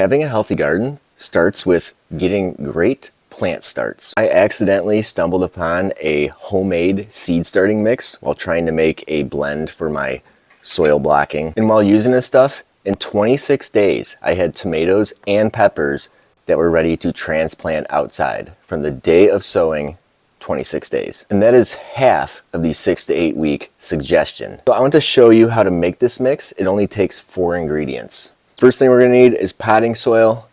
Having a healthy garden starts with getting great plant starts. I accidentally stumbled upon a homemade seed starting mix while trying to make a blend for my soil blocking. And while using this stuff, in 26 days, I had tomatoes and peppers that were ready to transplant outside from the day of sowing. 26 days. And that is half of the 6 to 8 week suggestion. So I want to show you how to make this mix. It only takes 4 ingredients. First thing we're going to need is potting soil.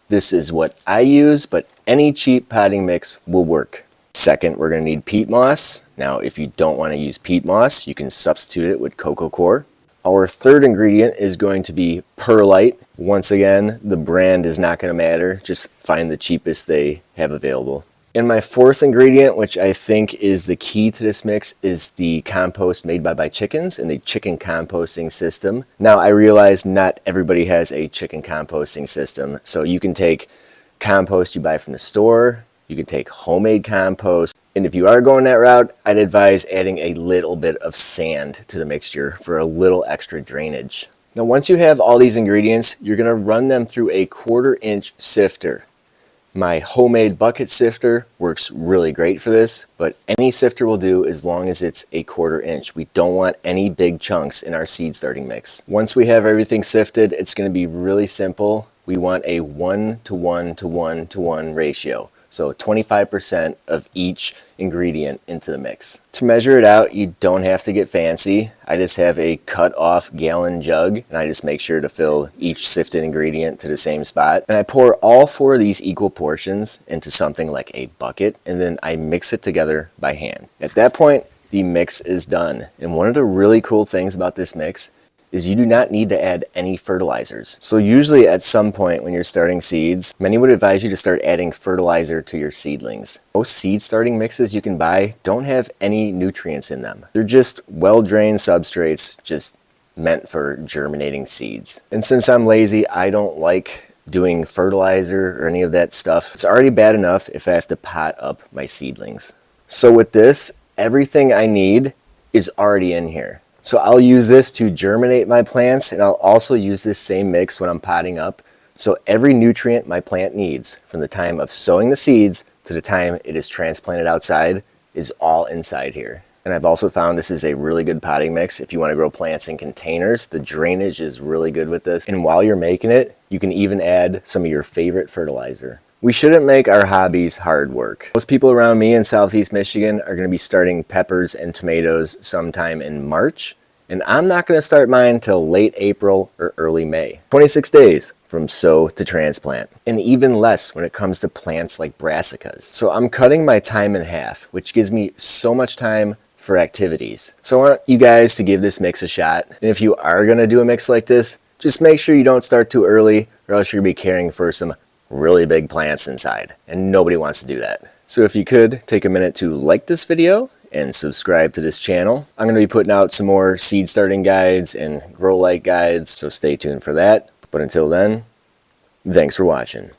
This is what I use, but any cheap potting mix will work. Second, we're going to need peat moss. Now, if you don't want to use peat moss, you can substitute it with coco coir. Our third ingredient is going to be perlite. Once again, the brand is not going to matter. Just find the cheapest they have available. And my fourth ingredient, which I think is the key to this mix, is the compost made by my chickens and the chicken composting system. Now, I realize not everybody has a chicken composting system, so you can take compost you buy from the store, you can take homemade compost, and if you are going that route, I'd advise adding a little bit of sand to the mixture for a little extra drainage. Now, once you have all these ingredients, you're going to run them through a 1/4-inch sifter. My homemade bucket sifter works really great for this, but any sifter will do as long as it's a 1/4-inch. We don't want any big chunks in our seed starting mix. Once we have everything sifted, it's going to be really simple. We want a 1:1:1:1 ratio. So 25% of each ingredient into the mix. To measure it out, you don't have to get fancy. I just have a cut off gallon jug and I just make sure to fill each sifted ingredient to the same spot. And I pour all 4 of these equal portions into something like a bucket and then I mix it together by hand. At that point, the mix is done. And one of the really cool things about this mix is you do not need to add any fertilizers. So usually at some point when you're starting seeds, many would advise you to start adding fertilizer to your seedlings. Most seed starting mixes you can buy don't have any nutrients in them. They're just well-drained substrates just meant for germinating seeds. And since I'm lazy, I don't like doing fertilizer or any of that stuff. It's already bad enough if I have to pot up my seedlings. So with this, everything I need is already in here. So I'll use this to germinate my plants, and I'll also use this same mix when I'm potting up. So every nutrient my plant needs from the time of sowing the seeds to the time it is transplanted outside is all inside here. And I've also found this is a really good potting mix if you want to grow plants in containers. The drainage is really good with this. And while you're making it, you can even add some of your favorite fertilizer. We shouldn't make our hobbies hard work. Most people around me in Southeast Michigan are going to be starting peppers and tomatoes sometime in March, and I'm not going to start mine until late April or early May. 26 days from sow to transplant, and even less when it comes to plants like brassicas. So I'm cutting my time in half, which gives me so much time for activities. So I want you guys to give this mix a shot, and if you are going to do a mix like this, just make sure you don't start too early or else you're going to be caring for some really big plants inside, and nobody wants to do that. So if you could take a minute to like this video and subscribe to this channel. I'm going to be putting out some more seed starting guides and grow light guides, so stay tuned for that. But until then, thanks for watching.